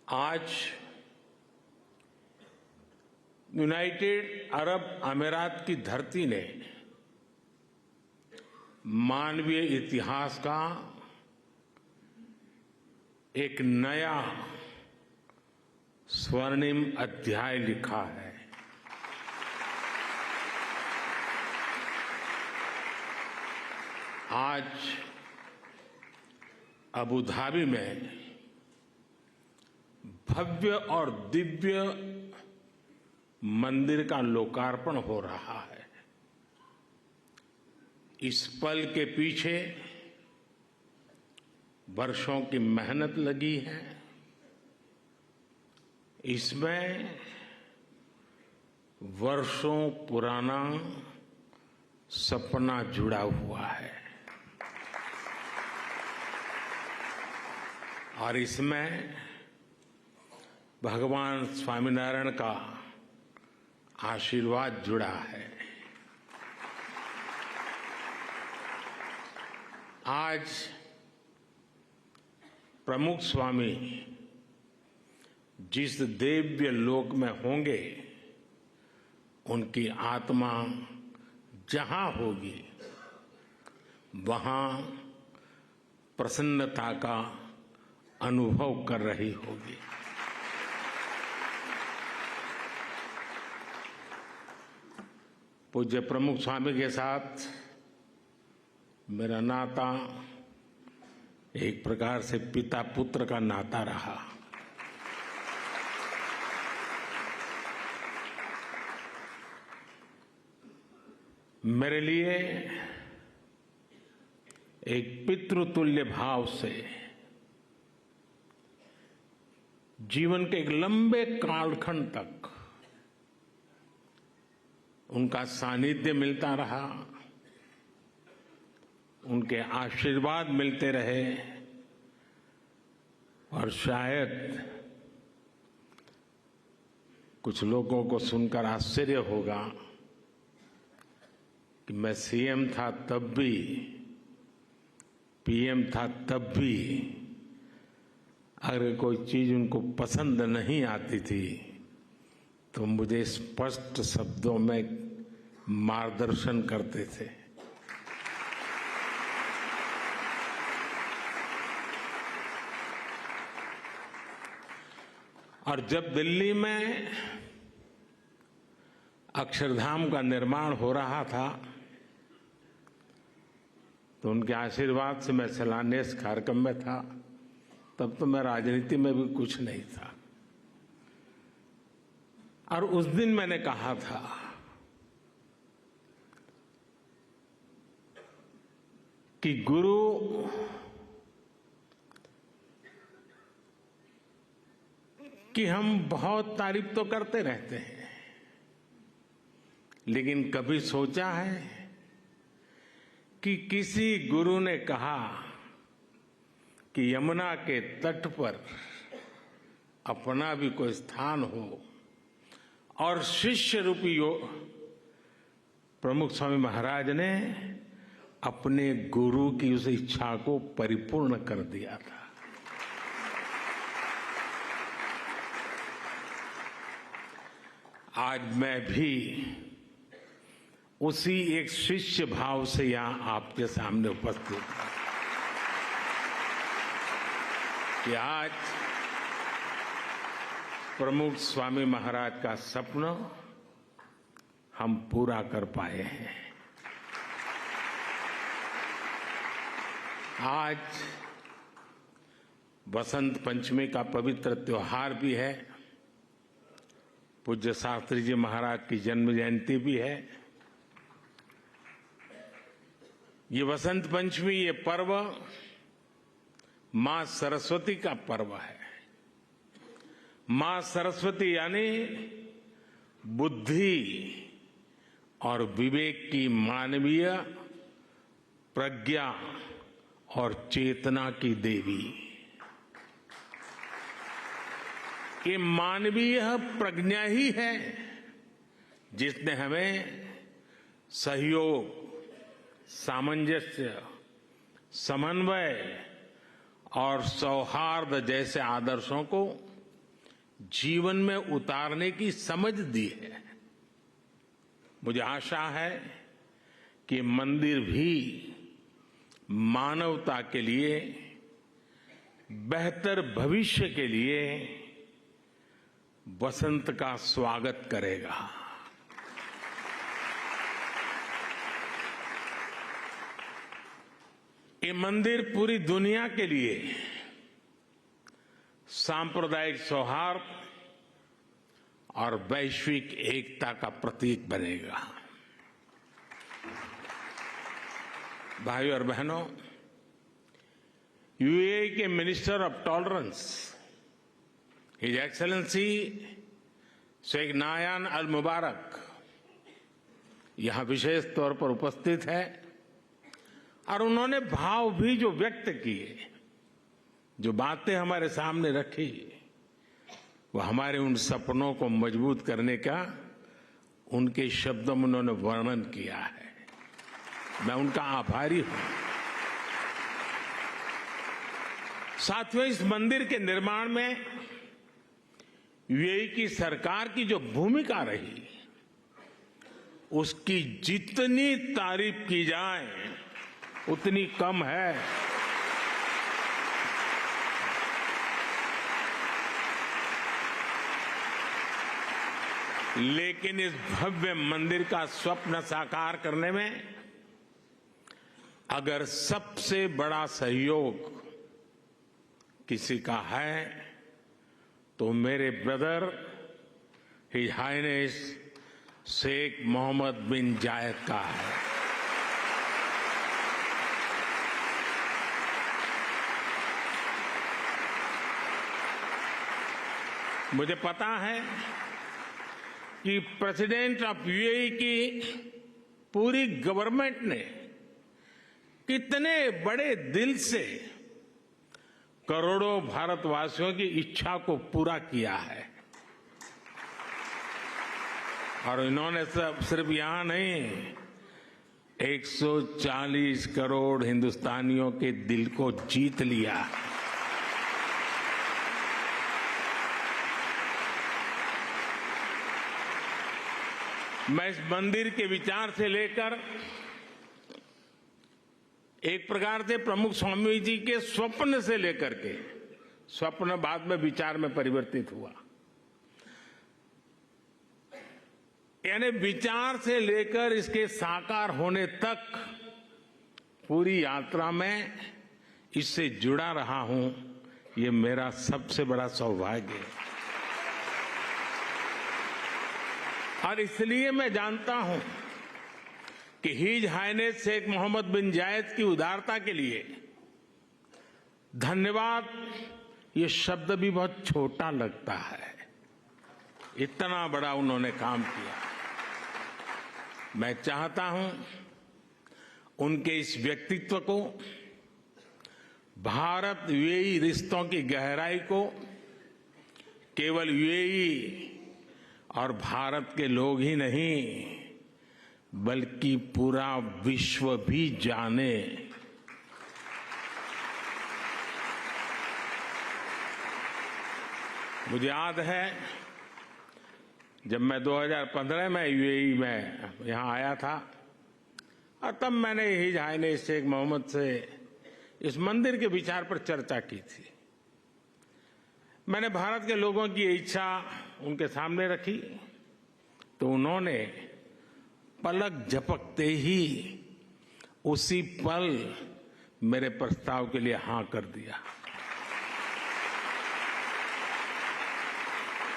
आज United Arab अमीरात की धरती ने मानवीय इतिहास का एक नया स्वर्णिम अध्याय लिखा है। आज अबू धाबी में भव्य और दिव्य मंदिर का लोकार्पण हो रहा है। इस पल के पीछे वर्षों की मेहनत लगी है। इसमें वर्षों पुराना सपना जुड़ा हुआ है और इसमें भगवान स्वामीनारायण का आशीर्वाद जुड़ा है। आज प्रमुख स्वामी जिस दिव्य लोक में होंगे, उनकी आत्मा जहां होगी वहां प्रसन्नता का अनुभव कर रही होगी। पूज्य प्रमुख स्वामी के साथ मेरा नाता एक प्रकार से पिता पुत्र का नाता रहा। मेरे लिए एक पितृतुल्य भाव से जीवन के एक लंबे कालखंड तक उनका सानिध्य मिलता रहा, उनके आशीर्वाद मिलते रहे और शायद कुछ लोगों को सुनकर आश्चर्य होगा कि मैं सीएम था तब भी, पीएम था तब भी अगर कोई चीज उनको पसंद नहीं आती थी तो मुझे स्पष्ट शब्दों में मार्गदर्शन करते थे। और जब दिल्ली में अक्षरधाम का निर्माण हो रहा था तो उनके आशीर्वाद से मैं शिलान्यास कार्यक्रम में था। तब तो मैं राजनीति में भी कुछ नहीं था और उस दिन मैंने कहा था कि गुरु की हम बहुत तारीफ तो करते रहते हैं, लेकिन कभी सोचा है कि किसी गुरु ने कहा कि यमुना के तट पर अपना भी कोई स्थान हो और शिष्य रूपी प्रमुख स्वामी महाराज ने अपने गुरु की उस इच्छा को परिपूर्ण कर दिया था। आज मैं भी उसी एक शिष्य भाव से यहां आपके सामने उपस्थित हूं कि आज प्रमुख स्वामी महाराज का सपना हम पूरा कर पाए हैं। आज बसंत पंचमी का पवित्र त्योहार भी है, पूज्य शास्त्री जी महाराज की जन्म जयंती भी है। ये बसंत पंचमी, ये पर्व मां सरस्वती का पर्व है। मां सरस्वती यानी बुद्धि और विवेक की मानवीय प्रज्ञा और चेतना की देवी। ये मानवीय प्रज्ञा ही है जिसने हमें सहयोग, सामंजस्य, समन्वय और सौहार्द जैसे आदर्शों को जीवन में उतारने की समझ दी है। मुझे आशा है कि मंदिर भी मानवता के लिए, बेहतर भविष्य के लिए वसंत का स्वागत करेगा। ये मंदिर पूरी दुनिया के लिए सांप्रदायिक सौहार्द और वैश्विक एकता का प्रतीक बनेगा। भाइयों और बहनों, यूएई के minister of tolerance his excellency Sheikh Nahyan Al Mubarak यहां विशेष तौर पर उपस्थित है और उन्होंने भाव भी जो व्यक्त किए, जो बातें हमारे सामने रखी, वो हमारे उन सपनों को मजबूत करने का उनके शब्दों में उन्होंने वर्णन किया है। मैं उनका आभारी हूं। साथियों, इस मंदिर के निर्माण में यूएई की सरकार की जो भूमिका रही, उसकी जितनी तारीफ की जाए उतनी कम है। लेकिन इस भव्य मंदिर का स्वप्न साकार करने में अगर सबसे बड़ा सहयोग किसी का है तो मेरे brother his highness Sheikh Mohammed bin Zayed का है। मुझे पता है कि प्रेसिडेंट ऑफ यूएई की पूरी गवर्नमेंट ने कितने बड़े दिल से करोड़ों भारतवासियों की इच्छा को पूरा किया है। और इन्होंने सिर्फ यहां नहीं, 140 करोड़ हिंदुस्तानियों के दिल को जीत लिया। मैं इस मंदिर के विचार से लेकर एक प्रकार से प्रमुख स्वामी जी के स्वप्न से लेकर के, स्वप्न बाद में विचार में परिवर्तित हुआ, यानी विचार से लेकर इसके साकार होने तक पूरी यात्रा में इससे जुड़ा रहा हूं। ये मेरा सबसे बड़ा सौभाग्य है। और इसलिए मैं जानता हूं कि his highness Sheikh Mohammed bin जायद की उदारता के लिए धन्यवाद ये शब्द भी बहुत छोटा लगता है। इतना बड़ा उन्होंने काम किया। मैं चाहता हूं उनके इस व्यक्तित्व को, भारत यूएई रिश्तों की गहराई को केवल यूएई और भारत के लोग ही नहीं बल्कि पूरा विश्व भी जाने। मुझे याद है जब मैं 2015 में यूएई में यहां आया था और तब मैंने हिज हाइनेस शेख मोहम्मद से इस मंदिर के विचार पर चर्चा की थी। मैंने भारत के लोगों की इच्छा उनके सामने रखी तो उन्होंने पलक झपकते ही उसी पल मेरे प्रस्ताव के लिए हां कर दिया।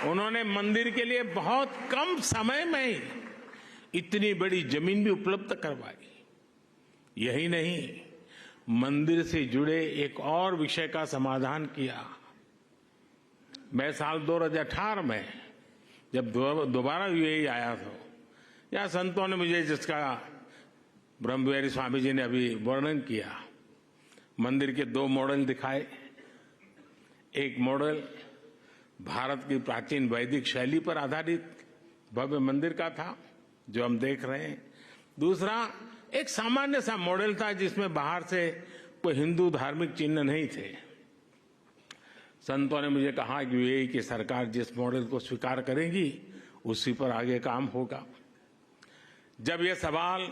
उन्होंने मंदिर के लिए बहुत कम समय में ही इतनी बड़ी जमीन भी उपलब्ध करवाई। यही नहीं, मंदिर से जुड़े एक और विषय का समाधान किया। मैं साल 2018 में जब दोबारा यूएई आया था, या संतों ने मुझे जिसका ब्रह्मविहारी स्वामी जी ने अभी वर्णन किया, मंदिर के 2 मॉडल दिखाए। एक मॉडल भारत की प्राचीन वैदिक शैली पर आधारित भव्य मंदिर का था जो हम देख रहे हैं। दूसरा एक सामान्य सा मॉडल था जिसमें बाहर से कोई हिंदू धार्मिक चिन्ह नहीं थे। संतों ने मुझे कहा कि यूएई की सरकार जिस मॉडल को स्वीकार करेगी उसी पर आगे काम होगा। जब यह सवाल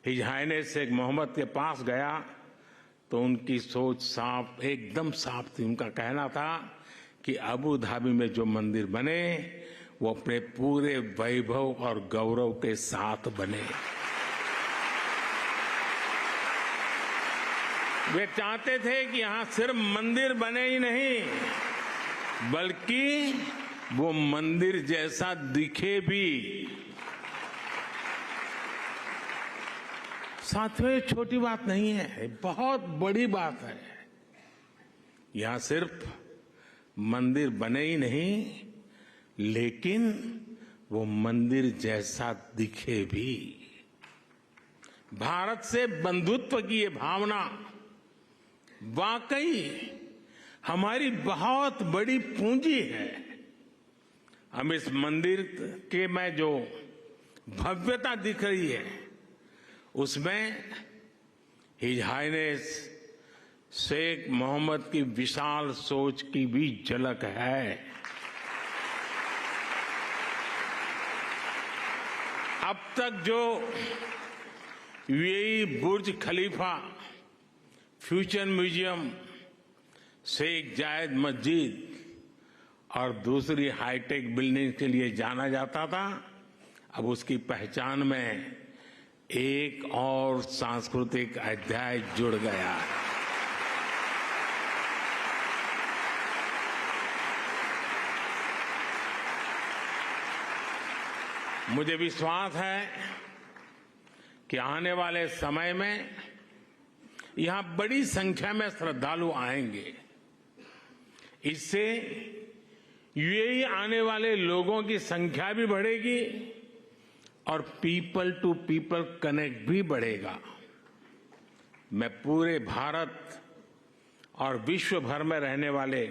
हिज हाइनेस शेख मोहम्मद के पास गया तो उनकी सोच साफ, एकदम साफ थी। उनका कहना था कि अबू धाबी में जो मंदिर बने वो अपने पूरे वैभव और गौरव के साथ बने। वे चाहते थे कि यहां सिर्फ मंदिर बने ही नहीं, बल्कि वो मंदिर जैसा दिखे भी। साथियों, ये छोटी बात नहीं है, बहुत बड़ी बात है। यहां सिर्फ मंदिर बने ही नहीं, लेकिन वो मंदिर जैसा दिखे भी। भारत से बंधुत्व की ये भावना वाकई हमारी बहुत बड़ी पूंजी है। हम इस मंदिर के में जो भव्यता दिख रही है उसमें हिज हाइनेस शेख मोहम्मद की विशाल सोच की भी झलक है। अब तक जो यूएई बुर्ज खलीफा, फ्यूचर म्यूजियम, शेख जायद मस्जिद और दूसरी हाईटेक बिल्डिंग के लिए जाना जाता था, अब उसकी पहचान में एक और सांस्कृतिक अध्याय जुड़ गया है। मुझे विश्वास है कि आने वाले समय में यहां बड़ी संख्या में श्रद्धालु आएंगे। इससे यूएई आने वाले लोगों की संख्या भी बढ़ेगी और पीपल टू पीपल कनेक्ट भी बढ़ेगा। मैं पूरे भारत और विश्व भर में रहने वाले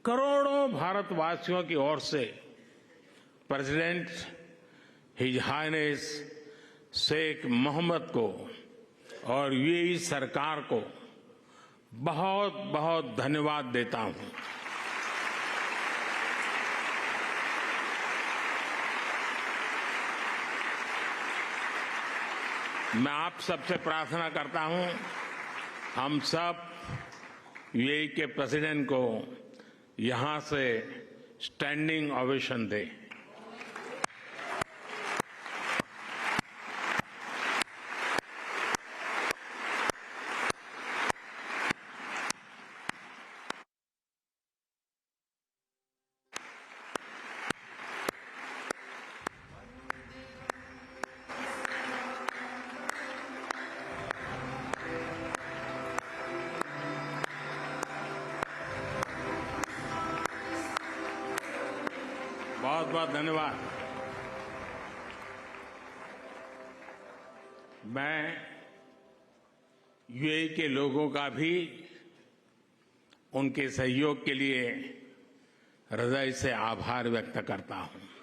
करोड़ों भारतवासियों की ओर से president his highness Sheikh Mohammed को और यूएई सरकार को बहुत बहुत धन्यवाद देता हूं। मैं आप सबसे प्रार्थना करता हूं, हम सब यूएई के प्रेसिडेंट को यहां से स्टैंडिंग ओवेशन दें। बहुत बहुत धन्यवाद। मैं यूएई के लोगों का भी उनके सहयोग के लिए हृदय से आभार व्यक्त करता हूं।